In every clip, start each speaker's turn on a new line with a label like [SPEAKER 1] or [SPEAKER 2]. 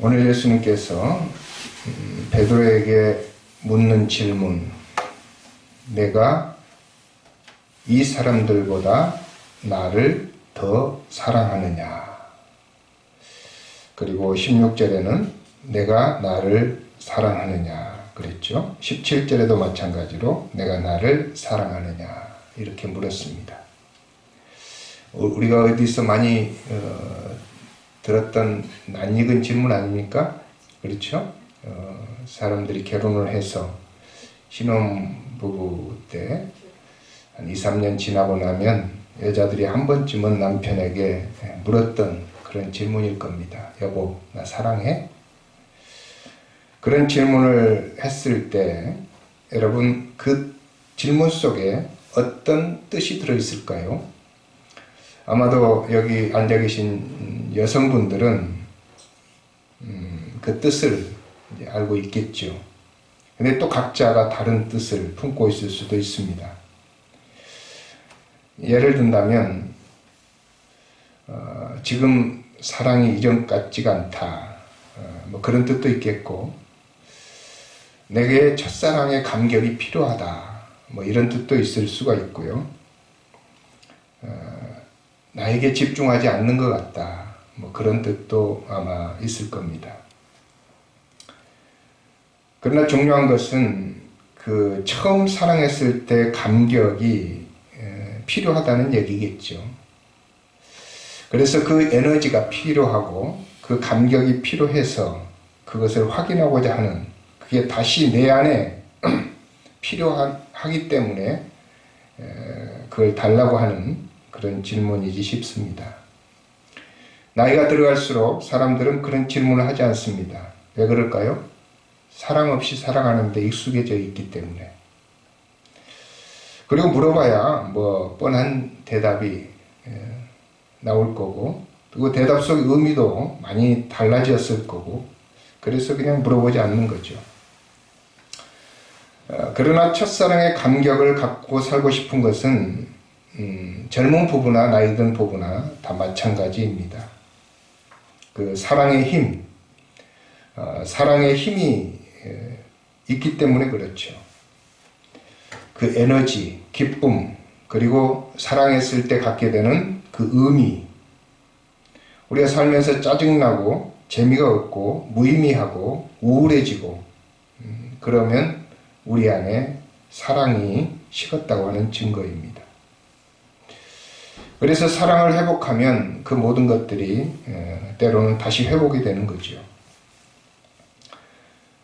[SPEAKER 1] 오늘 예수님께서 베드로에게 묻는 질문, 내가 이 사람들보다 나를 더 사랑하느냐? 그리고 16절에는 내가 나를 사랑하느냐 그랬죠. 17절에도 마찬가지로 내가 나를 사랑하느냐 이렇게 물었습니다. 우리가 어디서 많이 들었던 낯익은 질문 아닙니까? 그렇죠? 사람들이 결혼을 해서 신혼부부 때 한 2, 3년 지나고 나면 여자들이 한 번쯤은 남편에게 물었던 그런 질문일 겁니다. 여보, 나 사랑해? 그런 질문을 했을 때 여러분 그 질문 속에 어떤 뜻이 들어있을까요? 아마도 여기 앉아 계신 여성분들은 그 뜻을 이제 알고 있겠죠. 근데 또 각자가 다른 뜻을 품고 있을 수도 있습니다. 예를 든다면 지금 사랑이 이전 같지가 않다, 뭐 그런 뜻도 있겠고, 내게 첫사랑의 감격이 필요하다, 뭐 이런 뜻도 있을 수가 있고요. 나에게 집중하지 않는 것 같다, 뭐 그런 뜻도 아마 있을 겁니다. 그러나 중요한 것은 그 처음 사랑했을 때 감격이 필요하다는 얘기겠죠. 그래서 그 에너지가 필요하고 그 감격이 필요해서 그것을 확인하고자 하는, 그게 다시 내 안에 필요하기 때문에 그걸 달라고 하는 그런 질문이지 싶습니다. 나이가 들어갈수록 사람들은 그런 질문을 하지 않습니다. 왜 그럴까요? 사랑 없이 살아가는데 익숙해져 있기 때문에. 그리고 물어봐야 뭐 뻔한 대답이 나올 거고, 그리고 대답 속 의미도 많이 달라졌을 거고, 그래서 그냥 물어보지 않는 거죠. 그러나 첫사랑의 감격을 갖고 살고 싶은 것은 젊은 부부나 나이 든 부부나 다 마찬가지입니다. 그 사랑의 힘, 사랑의 힘이 있기 때문에 그렇죠. 그 에너지, 기쁨, 그리고 사랑했을 때 갖게 되는 그 의미. 우리가 살면서 짜증나고 재미가 없고 무의미하고 우울해지고 그러면 우리 안에 사랑이 식었다고 하는 증거입니다. 그래서 사랑을 회복하면 그 모든 것들이 때로는 다시 회복이 되는 거죠.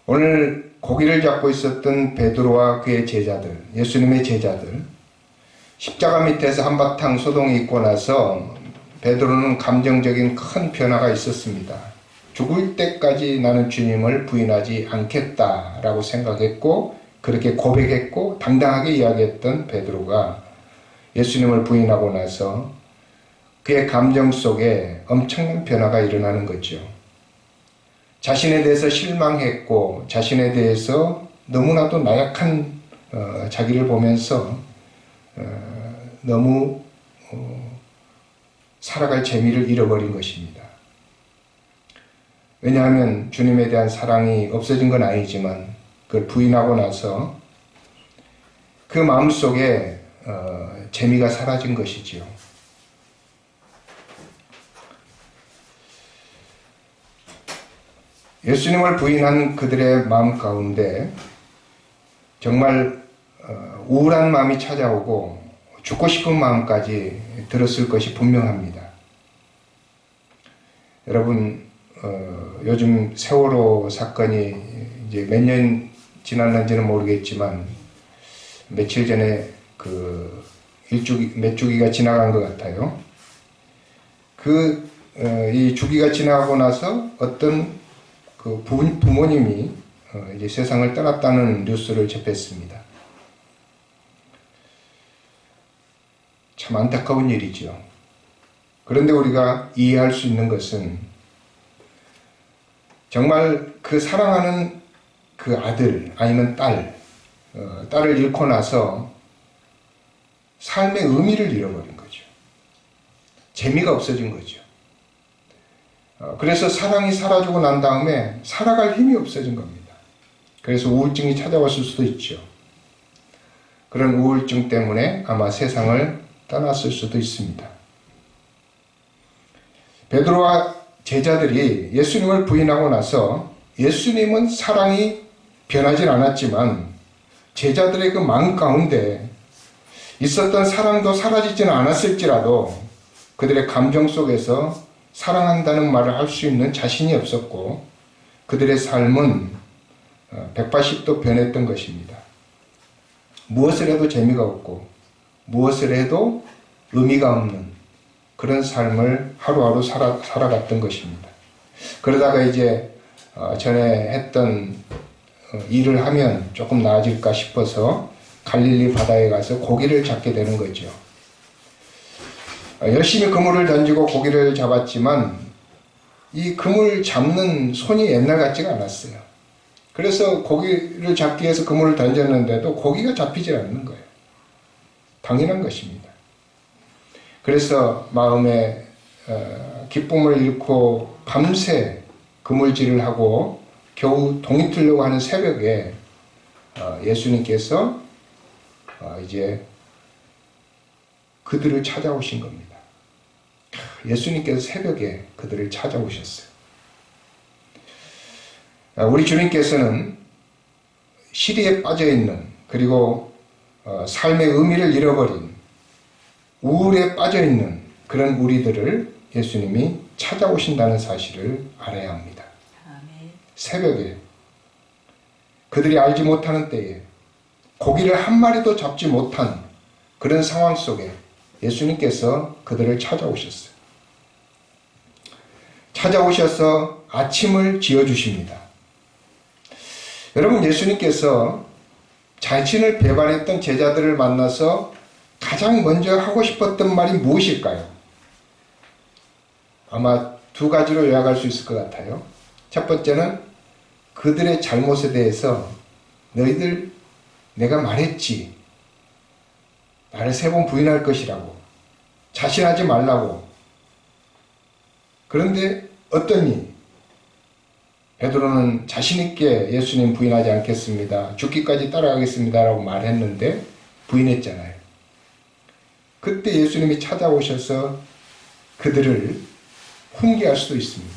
[SPEAKER 1] 오늘 고기를 잡고 있었던 베드로와 그의 제자들, 예수님의 제자들, 십자가 밑에서 한바탕 소동이 있고 나서 베드로는 감정적인 큰 변화가 있었습니다. 죽을 때까지 나는 주님을 부인하지 않겠다라고 생각했고, 그렇게 고백했고 당당하게 이야기했던 베드로가 예수님을 부인하고 나서 그의 감정 속에 엄청난 변화가 일어나는 거죠. 자신에 대해서 실망했고, 자신에 대해서 너무나도 나약한 자기를 보면서 너무 살아갈 재미를 잃어버린 것입니다. 왜냐하면 주님에 대한 사랑이 없어진 건 아니지만 그걸 부인하고 나서 그 마음속에 재미가 사라진 것이지요. 예수님을 부인한 그들의 마음 가운데 정말 우울한 마음이 찾아오고 죽고 싶은 마음까지 들었을 것이 분명합니다. 여러분, 요즘 세월호 사건이 이제 몇 년 지났는지는 모르겠지만 며칠 전에 그 몇 주기가 지나간 것 같아요. 이 주기가 지나고 나서 어떤 그 부모님이 이제 세상을 떠났다는 뉴스를 접했습니다. 참 안타까운 일이죠. 그런데 우리가 이해할 수 있는 것은 정말 그 사랑하는 그 아들 아니면 딸을 잃고 나서 삶의 의미를 잃어버린 거죠. 재미가 없어진 거죠. 그래서 사랑이 사라지고 난 다음에 살아갈 힘이 없어진 겁니다. 그래서 우울증이 찾아왔을 수도 있죠. 그런 우울증 때문에 아마 세상을 떠났을 수도 있습니다. 베드로와 제자들이 예수님을 부인하고 나서 예수님은 사랑이 변하진 않았지만 제자들의 그 마음 가운데 있었던 사랑도 사라지지는 않았을지라도 그들의 감정 속에서 사랑한다는 말을 할 수 있는 자신이 없었고 그들의 삶은 180도 변했던 것입니다. 무엇을 해도 재미가 없고 무엇을 해도 의미가 없는 그런 삶을 하루하루 살아갔던 것입니다. 그러다가 이제 전에 했던 일을 하면 조금 나아질까 싶어서 갈릴리 바다에 가서 고기를 잡게 되는 거죠. 열심히 그물을 던지고 고기를 잡았지만 이 그물 잡는 손이 옛날 같지가 않았어요. 그래서 고기를 잡기 위해서 그물을 던졌는데도 고기가 잡히지 않는 거예요. 당연한 것입니다. 그래서 마음에 기쁨을 잃고 밤새 그물질을 하고 겨우 동이 틀려고 하는 새벽에 예수님께서 이제 그들을 찾아오신 겁니다. 예수님께서 새벽에 그들을 찾아오셨어요. 우리 주님께서는 시리에 빠져있는 그리고 삶의 의미를 잃어버린 우울에 빠져있는 그런 우리들을 예수님이 찾아오신다는 사실을 알아야 합니다. 아멘. 새벽에 그들이 알지 못하는 때에 고기를 한 마리도 잡지 못한 그런 상황 속에 예수님께서 그들을 찾아오셨어요. 찾아오셔서 아침을 지어주십니다. 여러분, 예수님께서 자신을 배반했던 제자들을 만나서 가장 먼저 하고 싶었던 말이 무엇일까요? 아마 두 가지로 요약할 수 있을 것 같아요. 첫 번째는 그들의 잘못에 대해서 너희들 내가 말했지. 나를 3번 부인할 것이라고. 자신하지 말라고. 그런데 어떠니? 베드로는 자신있게 예수님 부인하지 않겠습니다. 죽기까지 따라가겠습니다. 라고 말했는데 부인했잖아요. 그때 예수님이 찾아오셔서 그들을 훈계할 수도 있습니다.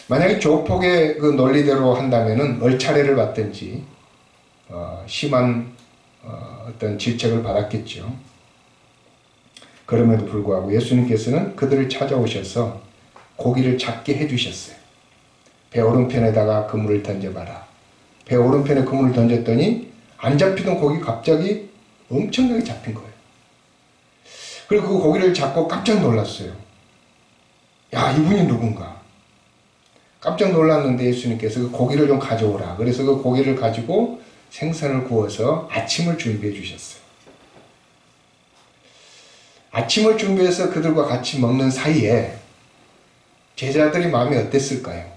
[SPEAKER 1] 만약에 조폭의 그 논리대로 한다면은 얼차례를 받든지 심한 어떤 질책을 받았겠죠. 그럼에도 불구하고 예수님께서는 그들을 찾아오셔서 고기를 잡게 해주셨어요. 배 오른편에다가 그물을 던져봐라. 배 오른편에 그물을 던졌더니 안 잡히던 고기 갑자기 엄청나게 잡힌 거예요. 그리고 그 고기를 잡고 깜짝 놀랐어요. 야, 이분이 누군가? 깜짝 놀랐는데 예수님께서 그 고기를 좀 가져오라. 그래서 그 고기를 가지고 생선을 구워서 아침을 준비해 주셨어요. 아침을 준비해서 그들과 같이 먹는 사이에 제자들이 마음이 어땠을까요?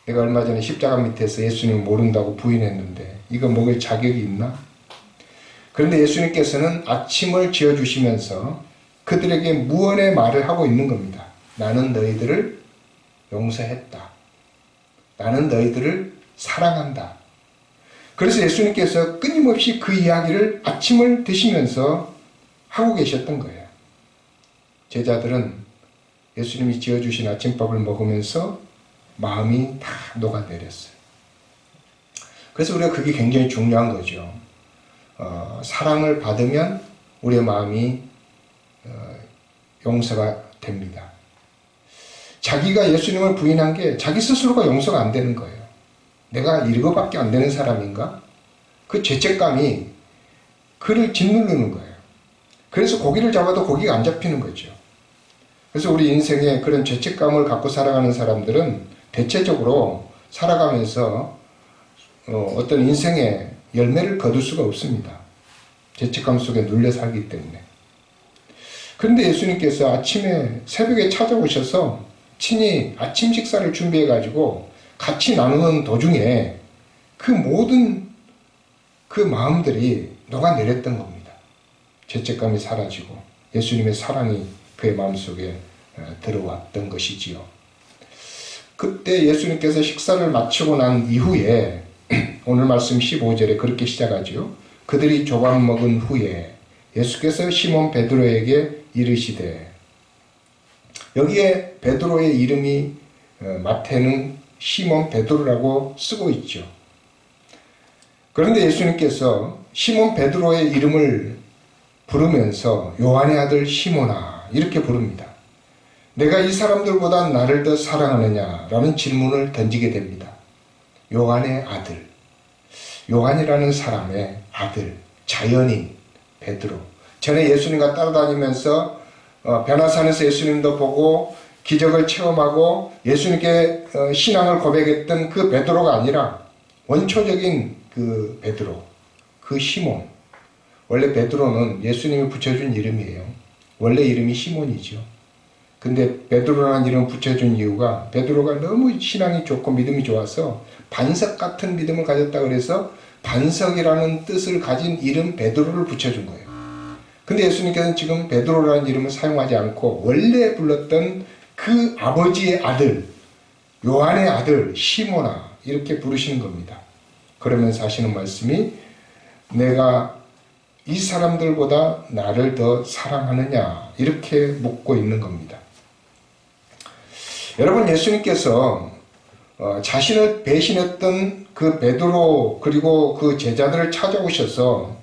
[SPEAKER 1] 내가 얼마 전에 십자가 밑에서 예수님 모른다고 부인했는데 이거 먹을 자격이 있나? 그런데 예수님께서는 아침을 지어주시면서 그들에게 무언의 말을 하고 있는 겁니다. 나는 너희들을 용서했다. 나는 너희들을 사랑한다. 그래서 예수님께서 끊임없이 그 이야기를 아침을 드시면서 하고 계셨던 거예요. 제자들은 예수님이 지어주신 아침밥을 먹으면서 마음이 다 녹아내렸어요. 그래서 우리가 그게 굉장히 중요한 거죠. 사랑을 받으면 우리의 마음이 용서가 됩니다. 자기가 예수님을 부인한 게 자기 스스로가 용서가 안 되는 거예요. 내가 이거밖에 안 되는 사람인가? 그 죄책감이 그를 짓누르는 거예요. 그래서 고기를 잡아도 고기가 안 잡히는 거죠. 그래서 우리 인생에 그런 죄책감을 갖고 살아가는 사람들은 대체적으로 살아가면서 어떤 인생의 열매를 거둘 수가 없습니다. 죄책감 속에 눌려 살기 때문에. 그런데 예수님께서 아침에 새벽에 찾아오셔서 친히 아침 식사를 준비해 가지고 같이 나누는 도중에 그 모든 그 마음들이 녹아내렸던 겁니다. 죄책감이 사라지고 예수님의 사랑이 그의 마음속에 들어왔던 것이지요. 그때 예수님께서 식사를 마치고 난 이후에 오늘 말씀 15절에 그렇게 시작하지요. 그들이 조각 먹은 후에 예수께서 시몬 베드로에게 이르시되, 여기에 베드로의 이름이 마태는 시몬 베드로라고 쓰고 있죠. 그런데 예수님께서 시몬 베드로의 이름을 부르면서 요한의 아들 시몬아 이렇게 부릅니다. 내가 이 사람들보다 나를 더 사랑하느냐? 라는 질문을 던지게 됩니다. 요한의 아들, 요한이라는 사람의 아들, 자연인 베드로. 전에 예수님과 따라다니면서 변화산에서 예수님도 보고 기적을 체험하고 예수님께 신앙을 고백했던 그 베드로가 아니라 원초적인 그 베드로, 그 시몬. 원래 베드로는 예수님이 붙여준 이름이에요. 원래 이름이 시몬이죠. 근데 베드로라는 이름 붙여준 이유가 베드로가 너무 신앙이 좋고 믿음이 좋아서 반석 같은 믿음을 가졌다 그래서 반석이라는 뜻을 가진 이름 베드로를 붙여준 거예요. 근데 예수님께서는 지금 베드로라는 이름을 사용하지 않고 원래 불렀던 그 아버지의 아들, 요한의 아들 시몬아 이렇게 부르시는 겁니다. 그러면서 하시는 말씀이 내가 이 사람들보다 나를 더 사랑하느냐 이렇게 묻고 있는 겁니다. 여러분, 예수님께서 자신을 배신했던 그 베드로 그리고 그 제자들을 찾아오셔서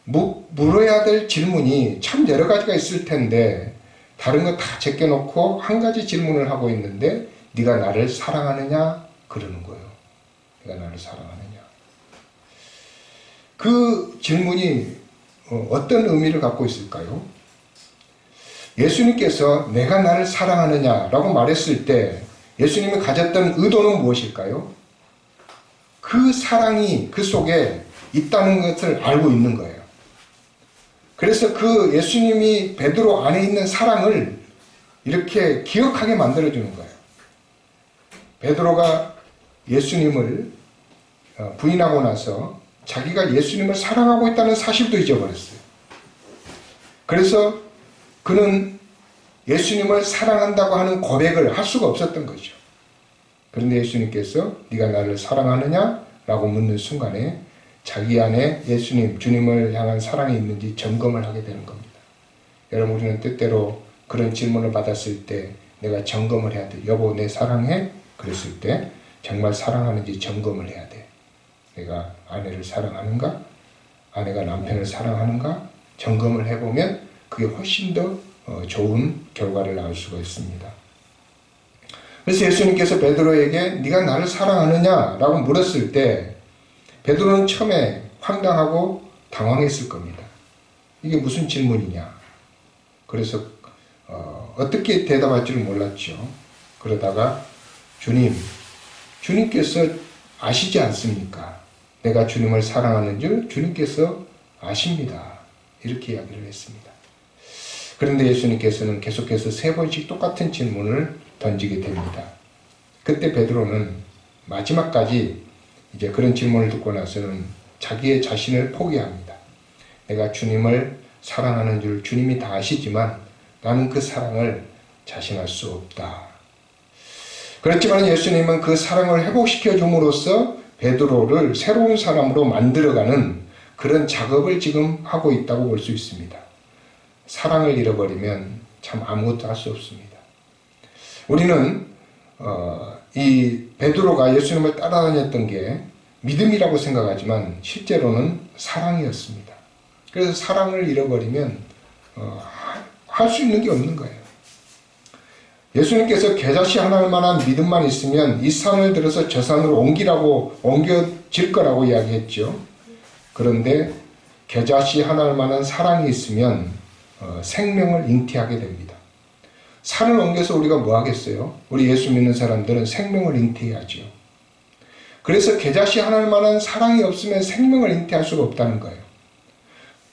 [SPEAKER 1] 물어야 될 질문이 참 여러 가지가 있을 텐데 다른 거 다 제껴놓고 한 가지 질문을 하고 있는데 네가 나를 사랑하느냐 그러는 거예요. 네가 나를 사랑하느냐. 그 질문이 어떤 의미를 갖고 있을까요? 예수님께서 내가 나를 사랑하느냐라고 말했을 때 예수님이 가졌던 의도는 무엇일까요? 그 사랑이 그 속에 있다는 것을 알고 있는 거예요. 그래서 그 예수님이 베드로 안에 있는 사랑을 이렇게 기억하게 만들어주는 거예요. 베드로가 예수님을 부인하고 나서 자기가 예수님을 사랑하고 있다는 사실도 잊어버렸어요. 그래서 그는 예수님을 사랑한다고 하는 고백을 할 수가 없었던 거죠. 그런데 예수님께서 네가 나를 사랑하느냐? 라고 묻는 순간에 자기 안에 예수님, 주님을 향한 사랑이 있는지 점검을 하게 되는 겁니다. 여러분, 우리는 때때로 그런 질문을 받았을 때 내가 점검을 해야 돼. 여보, 내 사랑해? 그랬을 때 정말 사랑하는지 점검을 해야 돼. 내가 아내를 사랑하는가? 아내가 남편을 사랑하는가? 점검을 해보면 그게 훨씬 더 좋은 결과를 낳을 수가 있습니다. 그래서 예수님께서 베드로에게 네가 나를 사랑하느냐? 라고 물었을 때 베드로는 처음에 황당하고 당황했을 겁니다. 이게 무슨 질문이냐? 그래서 어떻게 대답할 줄 몰랐죠. 그러다가 주님께서 아시지 않습니까? 내가 주님을 사랑하는 줄 주님께서 아십니다. 이렇게 이야기를 했습니다. 그런데 예수님께서는 계속해서 3번씩 똑같은 질문을 던지게 됩니다. 그때 베드로는 마지막까지 이제 그런 질문을 듣고 나서는 자기의 자신을 포기합니다. 내가 주님을 사랑하는 줄 주님이 다 아시지만 나는 그 사랑을 자신할 수 없다. 그렇지만 예수님은 그 사랑을 회복시켜 줌으로써 베드로를 새로운 사람으로 만들어가는 그런 작업을 지금 하고 있다고 볼 수 있습니다. 사랑을 잃어버리면 참 아무것도 할 수 없습니다. 우리는 이 베드로가 예수님을 따라다녔던 게 믿음이라고 생각하지만 실제로는 사랑이었습니다. 그래서 사랑을 잃어버리면 할 수 있는 게 없는 거예요. 예수님께서 겨자씨 하나일 만한 믿음만 있으면 이 산을 들어서 저 산으로 옮겨질 거라고 이야기했죠. 그런데 겨자씨 하나일 만한 사랑이 있으면 생명을 잉태하게 됩니다. 산을 옮겨서 우리가 뭐 하겠어요? 우리 예수 믿는 사람들은 생명을 잉태해야죠. 그래서 겨자씨 하나일 만한 사랑이 없으면 생명을 잉태할 수가 없다는 거예요.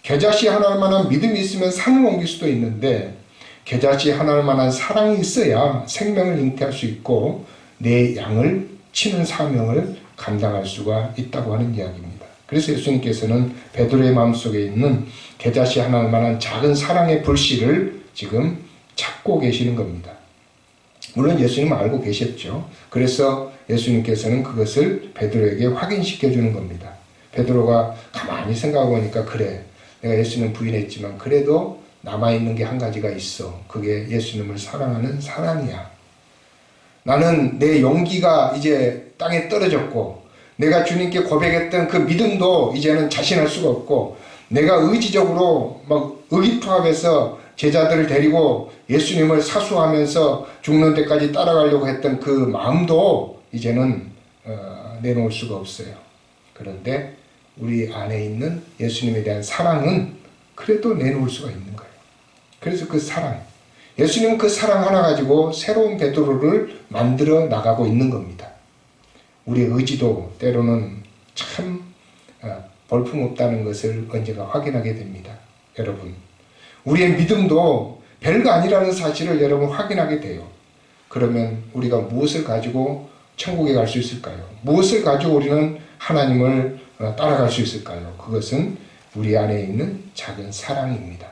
[SPEAKER 1] 겨자씨 하나일 만한 믿음이 있으면 산을 옮길 수도 있는데 겨자씨 하나일 만한 사랑이 있어야 생명을 잉태할 수 있고 내 양을 치는 사명을 감당할 수가 있다고 하는 이야기입니다. 그래서 예수님께서는 베드로의 마음속에 있는 겨자씨 하나일 만한 작은 사랑의 불씨를 지금 찾고 계시는 겁니다. 물론 예수님은 알고 계셨죠. 그래서 예수님께서는 그것을 베드로에게 확인시켜 주는 겁니다. 베드로가 가만히 생각해 보니까 그래, 내가 예수님 부인했지만 그래도 남아있는 게 한 가지가 있어. 그게 예수님을 사랑하는 사랑이야. 나는 내 용기가 이제 땅에 떨어졌고 내가 주님께 고백했던 그 믿음도 이제는 자신할 수가 없고 내가 의지적으로 막 의기투합해서 제자들을 데리고 예수님을 사수하면서 죽는 데까지 따라가려고 했던 그 마음도 이제는 내놓을 수가 없어요. 그런데 우리 안에 있는 예수님에 대한 사랑은 그래도 내놓을 수가 있는 거예요. 그래서 그 사랑, 예수님은 그 사랑 하나 가지고 새로운 베드로를 만들어 나가고 있는 겁니다. 우리의 의지도 때로는 참 볼품없다는 것을 언젠가 확인하게 됩니다. 여러분, 우리의 믿음도 별거 아니라는 사실을 여러분 확인하게 돼요. 그러면 우리가 무엇을 가지고 천국에 갈 수 있을까요? 무엇을 가지고 우리는 하나님을 따라갈 수 있을까요? 그것은 우리 안에 있는 작은 사랑입니다.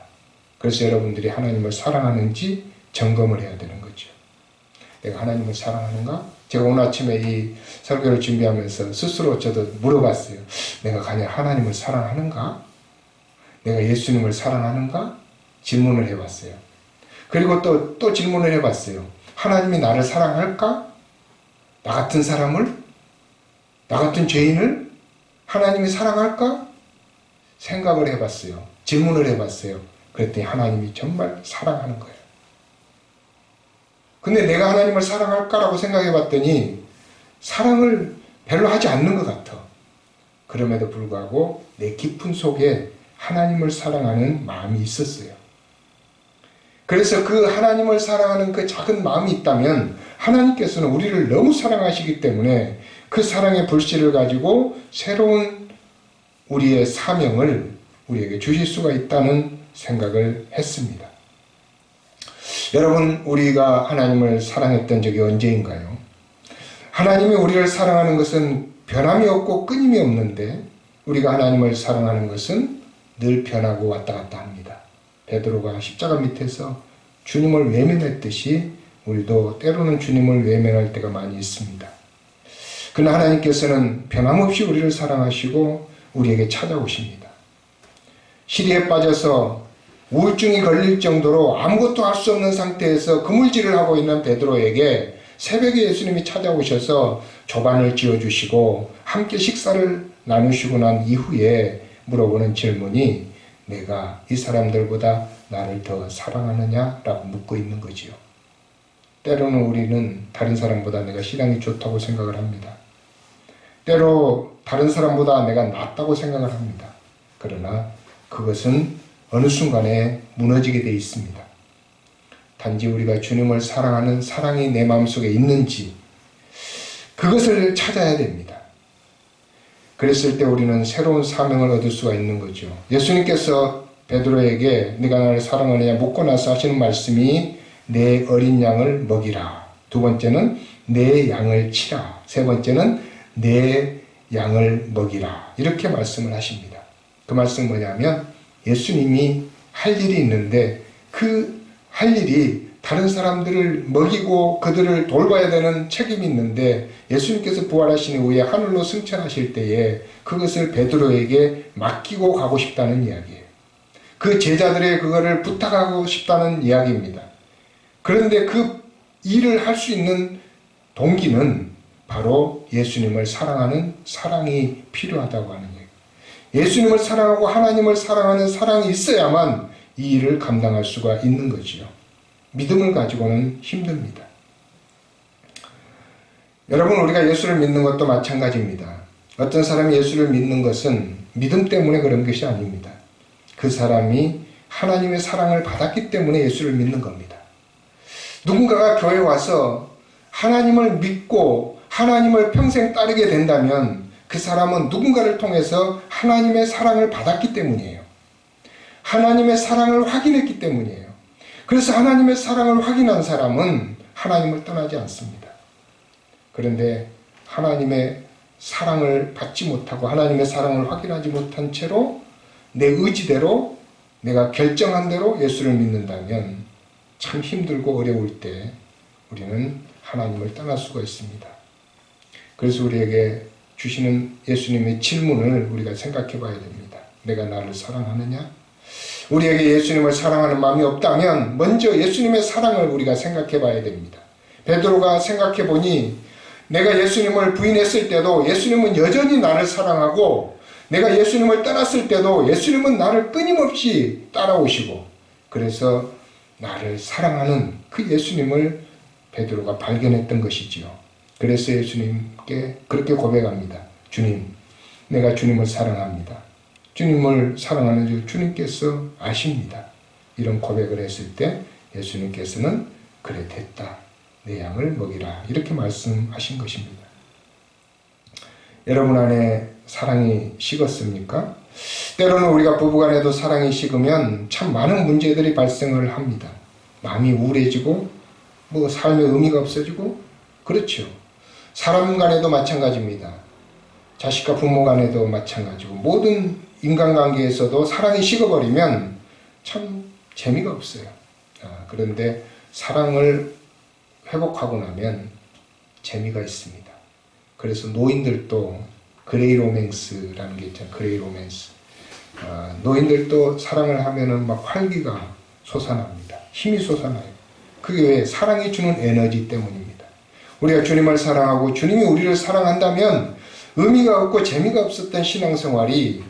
[SPEAKER 1] 그래서 여러분들이 하나님을 사랑하는지 점검을 해야 되는 거죠. 내가 하나님을 사랑하는가? 제가 오늘 아침에 이 설교를 준비하면서 스스로 저도 물어봤어요. 내가 과연 하나님을 사랑하는가? 내가 예수님을 사랑하는가? 질문을 해봤어요. 그리고 또 질문을 해봤어요. 하나님이 나를 사랑할까? 나 같은 사람을? 나 같은 죄인을? 하나님이 사랑할까? 생각을 해봤어요. 질문을 해봤어요. 그랬더니 하나님이 정말 사랑하는 거예요. 근데 내가 하나님을 사랑할까라고 생각해봤더니 사랑을 별로 하지 않는 것 같아. 그럼에도 불구하고 내 깊은 속에 하나님을 사랑하는 마음이 있었어요. 그래서 그 하나님을 사랑하는 그 작은 마음이 있다면 하나님께서는 우리를 너무 사랑하시기 때문에 그 사랑의 불씨를 가지고 새로운 우리의 사명을 우리에게 주실 수가 있다는 생각을 했습니다. 여러분, 우리가 하나님을 사랑했던 적이 언제인가요? 하나님이 우리를 사랑하는 것은 변함이 없고 끊임이 없는데 우리가 하나님을 사랑하는 것은 늘 변하고 왔다 갔다 합니다. 베드로가 십자가 밑에서 주님을 외면했듯이 우리도 때로는 주님을 외면할 때가 많이 있습니다. 그러나 하나님께서는 변함없이 우리를 사랑하시고 우리에게 찾아오십니다. 시리에 빠져서 우울증이 걸릴 정도로 아무것도 할 수 없는 상태에서 그물질을 하고 있는 베드로에게 새벽에 예수님이 찾아오셔서 조반을 지어주시고 함께 식사를 나누시고 난 이후에 물어보는 질문이 내가 이 사람들보다 나를 더 사랑하느냐라고 묻고 있는 거지요. 때로는 우리는 다른 사람보다 내가 신앙이 좋다고 생각을 합니다. 때로 다른 사람보다 내가 낫다고 생각을 합니다. 그러나 그것은 어느 순간에 무너지게 되어 있습니다. 단지 우리가 주님을 사랑하는 사랑이 내 마음속에 있는지 그것을 찾아야 됩니다. 그랬을 때 우리는 새로운 사명을 얻을 수가 있는 거죠. 예수님께서 베드로에게 네가 나를 사랑하느냐 묻고 나서 하시는 말씀이 내 어린 양을 먹이라. 두 번째는 내 양을 치라. 세 번째는 내 양을 먹이라. 이렇게 말씀을 하십니다. 그 말씀은 뭐냐면 예수님이 할 일이 있는데 그 할 일이 다른 사람들을 먹이고 그들을 돌봐야 되는 책임이 있는데 예수님께서 부활하신 후에 하늘로 승천하실 때에 그것을 베드로에게 맡기고 가고 싶다는 이야기예요. 그 제자들의 그거를 부탁하고 싶다는 이야기입니다. 그런데 그 일을 할 수 있는 동기는 바로 예수님을 사랑하는 사랑이 필요하다고 하는 얘기예요. 예수님을 사랑하고 하나님을 사랑하는 사랑이 있어야만 이 일을 감당할 수가 있는 거지요. 믿음을 가지고는 힘듭니다. 여러분, 우리가 예수를 믿는 것도 마찬가지입니다. 어떤 사람이 예수를 믿는 것은 믿음 때문에 그런 것이 아닙니다. 그 사람이 하나님의 사랑을 받았기 때문에 예수를 믿는 겁니다. 누군가가 교회에 와서 하나님을 믿고 하나님을 평생 따르게 된다면 그 사람은 누군가를 통해서 하나님의 사랑을 받았기 때문이에요. 하나님의 사랑을 확인했기 때문이에요. 그래서 하나님의 사랑을 확인한 사람은 하나님을 떠나지 않습니다. 그런데 하나님의 사랑을 받지 못하고 하나님의 사랑을 확인하지 못한 채로 내 의지대로 내가 결정한 대로 예수를 믿는다면 참 힘들고 어려울 때 우리는 하나님을 떠날 수가 있습니다. 그래서 우리에게 주시는 예수님의 질문을 우리가 생각해 봐야 됩니다. 내가 나를 사랑하느냐? 우리에게 예수님을 사랑하는 마음이 없다면 먼저 예수님의 사랑을 우리가 생각해 봐야 됩니다. 베드로가 생각해 보니 내가 예수님을 부인했을 때도 예수님은 여전히 나를 사랑하고 내가 예수님을 떠났을 때도 예수님은 나를 끊임없이 따라오시고 그래서 나를 사랑하는 그 예수님을 베드로가 발견했던 것이지요. 그래서 예수님께 그렇게 고백합니다. 주님, 내가 주님을 사랑합니다. 주님을 사랑하는 줄 주님께서 아십니다. 이런 고백을 했을 때 예수님께서는 그래 됐다. 내 양을 먹이라. 이렇게 말씀하신 것입니다. 여러분 안에 사랑이 식었습니까? 때로는 우리가 부부간에도 사랑이 식으면 참 많은 문제들이 발생을 합니다. 마음이 우울해지고 삶의 의미가 없어지고 그렇죠. 사람 간에도 마찬가지입니다. 자식과 부모 간에도 마찬가지고 모든 인간관계에서도 사랑이 식어버리면 참 재미가 없어요. 그런데 사랑을 회복하고 나면 재미가 있습니다. 그래서 노인들도 그레이 로맨스라는 게 있잖아요. 그레이 로맨스. 노인들도 사랑을 하면은 막 활기가 솟아납니다. 힘이 솟아나요. 그게 왜? 사랑이 주는 에너지 때문입니다. 우리가 주님을 사랑하고 주님이 우리를 사랑한다면 의미가 없고 재미가 없었던 신앙생활이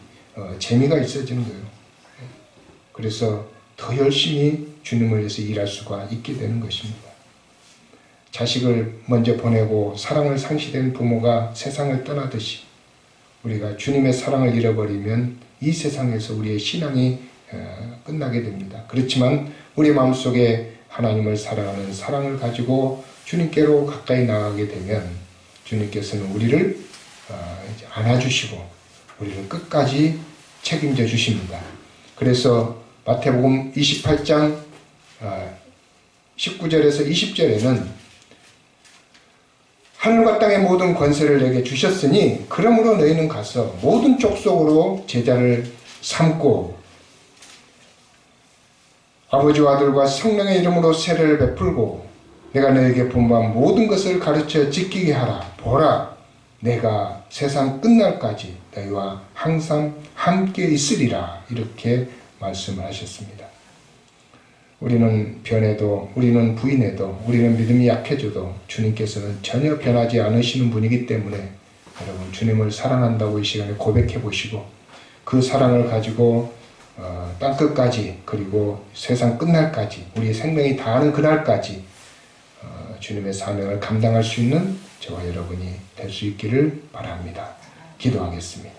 [SPEAKER 1] 재미가 있어지는 거예요. 그래서 더 열심히 주님을 위해서 일할 수가 있게 되는 것입니다. 자식을 먼저 보내고 사랑을 상실된 부모가 세상을 떠나듯이 우리가 주님의 사랑을 잃어버리면 이 세상에서 우리의 신앙이 끝나게 됩니다. 그렇지만 우리 마음속에 하나님을 사랑하는 사랑을 가지고 주님께로 가까이 나가게 되면 주님께서는 우리를 안아주시고 우리를 끝까지 책임져 주십니다. 그래서 마태복음 28장 19절에서 20절에는 하늘과 땅의 모든 권세를 내게 주셨으니 그러므로 너희는 가서 모든 족속으로 제자를 삼고 아버지와 아들과 성령의 이름으로 세례를 베풀고 내가 너에게 분부한 모든 것을 가르쳐 지키게 하라. 보라, 내가 세상 끝날까지 너희와 항상 함께 있으리라. 이렇게 말씀을 하셨습니다. 우리는 변해도, 우리는 부인해도, 우리는 믿음이 약해져도 주님께서는 전혀 변하지 않으시는 분이기 때문에 여러분 주님을 사랑한다고 이 시간에 고백해 보시고 그 사랑을 가지고 땅끝까지 그리고 세상 끝날까지 우리의 생명이 다하는 그날까지 주님의 사명을 감당할 수 있는 저와 여러분이 될 수 있기를 바랍니다. 기도하겠습니다.